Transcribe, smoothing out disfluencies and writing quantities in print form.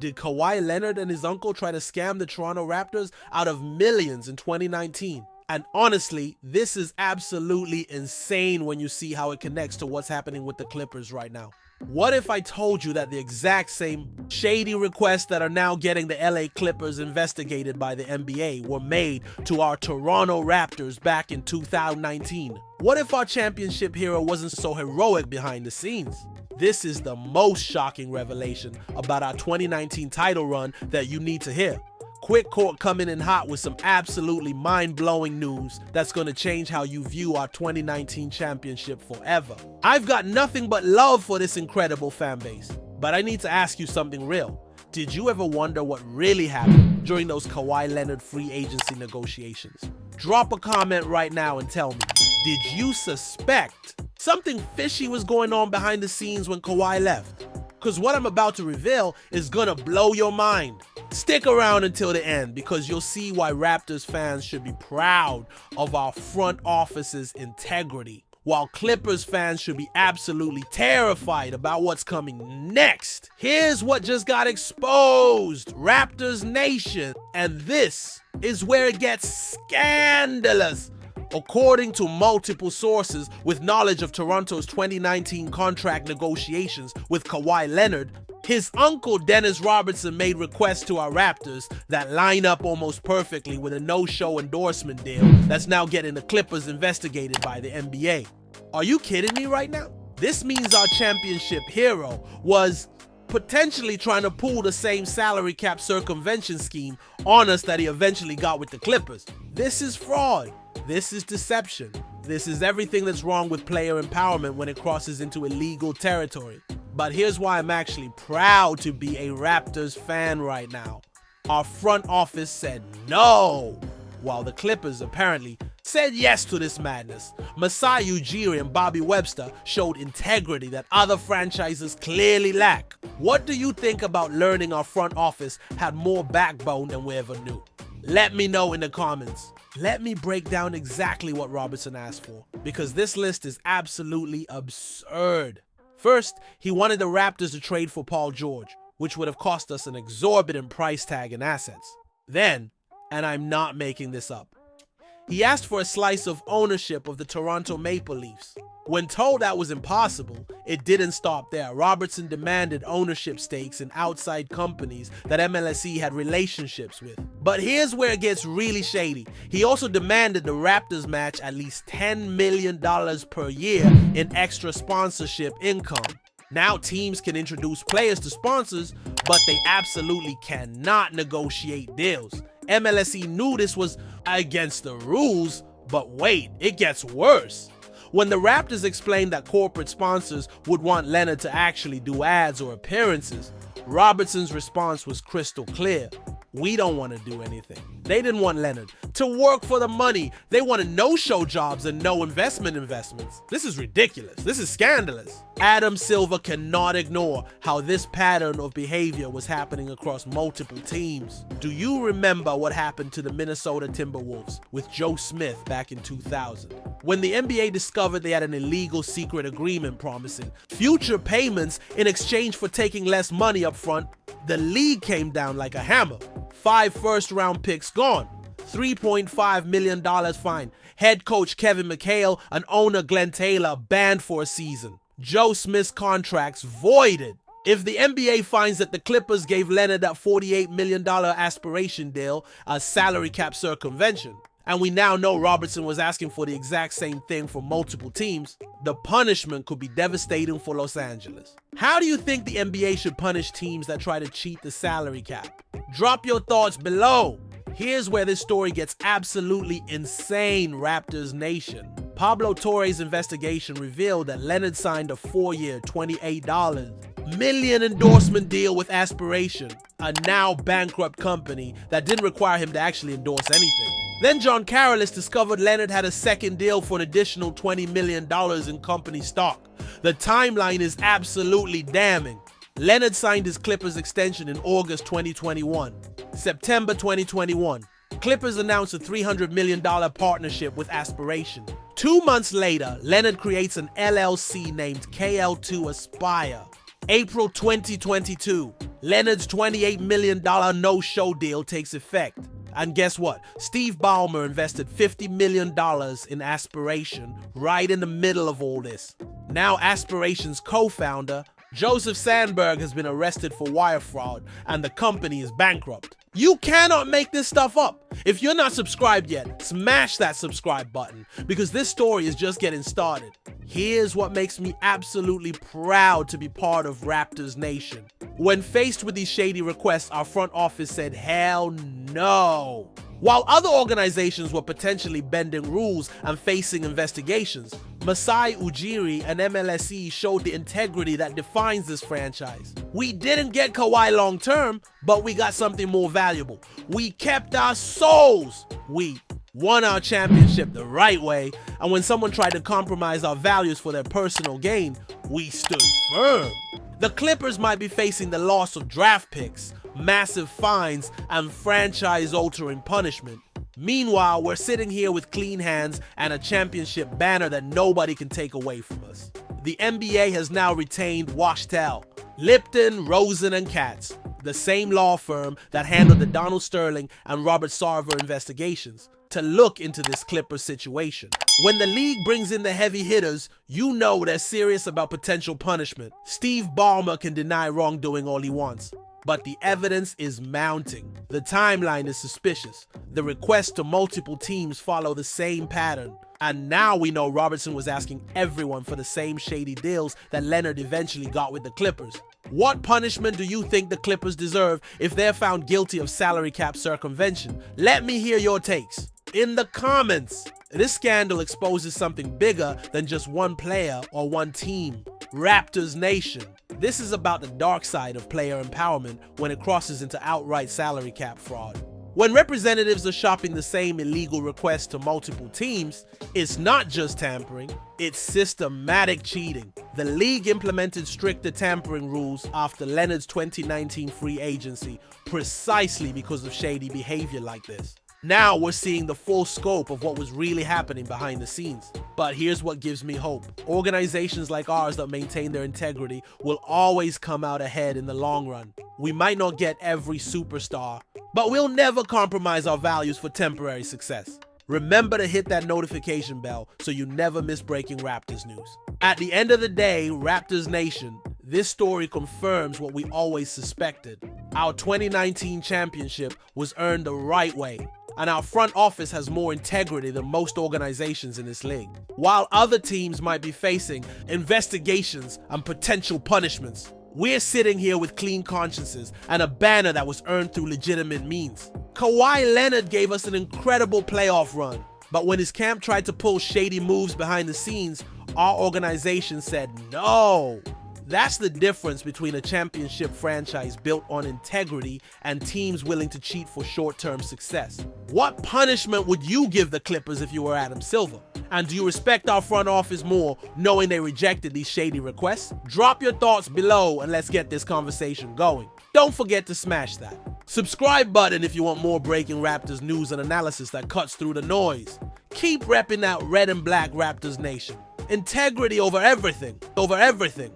Did Kawhi Leonard and his uncle try to scam the Toronto Raptors out of millions in 2019? And honestly, this is absolutely insane when you see how it connects to what's happening with the Clippers right now. What if I told you that the exact same shady requests that are now getting the LA Clippers investigated by the NBA were made to our Toronto Raptors back in 2019? What if our championship hero wasn't so heroic behind the scenes? This is the most shocking revelation about our 2019 title run that you need to hear. Quick Court coming in hot with some absolutely mind-blowing news that's going to change how you view our 2019 championship forever. I've got nothing but love for this incredible fan base, but I need to ask you something real. Did you ever wonder what really happened during those Kawhi Leonard free agency negotiations? Drop a comment right now and tell me, did you suspect something fishy was going on behind the scenes when Kawhi left? Because what I'm about to reveal is gonna blow your mind. Stick around until the end because you'll see why Raptors fans should be proud of our front office's integrity, while Clippers fans should be absolutely terrified about what's coming next. Here's what just got exposed, Raptors Nation, and this is where it gets scandalous. According to multiple sources with knowledge of Toronto's 2019 contract negotiations with Kawhi Leonard, his uncle Dennis Robertson made requests to our Raptors that line up almost perfectly with a no-show endorsement deal that's now getting the Clippers investigated by the NBA. Are you kidding me right now? This means our championship hero was potentially trying to pull the same salary cap circumvention scheme on us that he eventually got with the Clippers. This is fraud. This is deception. This is everything that's wrong with player empowerment when it crosses into illegal territory. But here's why I'm actually proud to be a Raptors fan right now. Our front office said no, while the Clippers apparently said yes to this madness. Masai Ujiri and Bobby Webster showed integrity that other franchises clearly lack. What do you think about learning our front office had more backbone than we ever knew? Let me know in the comments. Let me break down exactly what Robertson asked for, because this list is absolutely absurd. First, he wanted the Raptors to trade for Paul George, which would have cost us an exorbitant price tag and assets. Then, and I'm not making this up, he asked for a slice of ownership of the Toronto Maple Leafs. When told that was impossible, it didn't stop there. Robertson demanded ownership stakes in outside companies that MLSE had relationships with. But here's where it gets really shady. He also demanded the Raptors match at least $10 million per year in extra sponsorship income. Now teams can introduce players to sponsors, but they absolutely cannot negotiate deals. MLSE knew this was against the rules, but wait, it gets worse. When the Raptors explained that corporate sponsors would want Leonard to actually do ads or appearances, Robertson's response was crystal clear. We don't want to do anything. They didn't want Leonard to work for the money. They wanted no-show jobs and no investments. This is ridiculous. This is scandalous. Adam Silver cannot ignore how this pattern of behavior was happening across multiple teams. Do you remember what happened to the Minnesota Timberwolves with Joe Smith back in 2000? When the NBA discovered they had an illegal secret agreement promising future payments in exchange for taking less money up front, the league came down like a hammer. 5 first-round picks gone, $3.5 million fine, head coach Kevin McHale and owner Glenn Taylor banned for a season, Joe Smith's contracts voided. If the NBA finds that the Clippers gave Leonard that $48 million aspiration deal as salary cap circumvention, and we now know Robertson was asking for the exact same thing for multiple teams, the punishment could be devastating for Los Angeles. How do you think the NBA should punish teams that try to cheat the salary cap? Drop your thoughts below. Here's where this story gets absolutely insane, Raptors Nation. Pablo Torre's investigation revealed that Leonard signed a 4-year, $28 million endorsement deal with Aspiration, a now bankrupt company that didn't require him to actually endorse anything. Then John Karalis discovered Leonard had a second deal for an additional $20 million in company stock. The timeline is absolutely damning. Leonard signed his Clippers extension in August 2021. September 2021, Clippers announced a $300 million partnership with Aspiration. 2 months later, Leonard creates an LLC named KL2 Aspire, April 2022, Leonard's $28 million no-show deal takes effect. And guess what? Steve Ballmer invested $50 million in Aspiration right in the middle of all this. Now Aspiration's co-founder, Joseph Sandberg, has been arrested for wire fraud and the company is bankrupt. You cannot make this stuff up. If you're not subscribed yet, smash that subscribe button because this story is just getting started. Here's what makes me absolutely proud to be part of Raptors Nation. When faced with these shady requests, our front office said, hell no. While other organizations were potentially bending rules and facing investigations, Masai Ujiri and MLSE showed the integrity that defines this franchise. We didn't get Kawhi long term, but we got something more valuable. We kept our souls. We won our championship the right way, and when someone tried to compromise our values for their personal gain, we stood firm. The Clippers might be facing the loss of draft picks, massive fines, and franchise-altering punishment. Meanwhile, we're sitting here with clean hands and a championship banner that nobody can take away from us. The NBA has now retained Wachtel, Lipton, Rosen, and Katz, the same law firm that handled the Donald Sterling and Robert Sarver investigations, to look into this Clippers situation. When the league brings in the heavy hitters, you know they're serious about potential punishment. Steve Ballmer can deny wrongdoing all he wants, but the evidence is mounting. The timeline is suspicious. The requests to multiple teams follow the same pattern. And now we know Robertson was asking everyone for the same shady deals that Leonard eventually got with the Clippers. What punishment do you think the Clippers deserve if they're found guilty of salary cap circumvention? Let me hear your takes in the comments. This scandal exposes something bigger than just one player or one team. Raptors Nation. This is about the dark side of player empowerment when it crosses into outright salary cap fraud. When representatives are shopping the same illegal requests to multiple teams, it's not just tampering, it's systematic cheating. The league implemented stricter tampering rules after Leonard's 2019 free agency precisely because of shady behavior like this. Now we're seeing the full scope of what was really happening behind the scenes. But here's what gives me hope. Organizations like ours that maintain their integrity will always come out ahead in the long run. We might not get every superstar, but we'll never compromise our values for temporary success. Remember to hit that notification bell so you never miss breaking Raptors news. At the end of the day, Raptors Nation, this story confirms what we always suspected. Our 2019 championship was earned the right way, and our front office has more integrity than most organizations in this league. While other teams might be facing investigations and potential punishments, we're sitting here with clean consciences and a banner that was earned through legitimate means. Kawhi Leonard gave us an incredible playoff run, but when his camp tried to pull shady moves behind the scenes, our organization said no. That's the difference between a championship franchise built on integrity and teams willing to cheat for short-term success. What punishment would you give the Clippers if you were Adam Silver? And do you respect our front office more knowing they rejected these shady requests? Drop your thoughts below and let's get this conversation going. Don't forget to smash that subscribe button if you want more breaking Raptors news and analysis that cuts through the noise. Keep repping that red and black Raptors Nation. Integrity over everything. Over everything.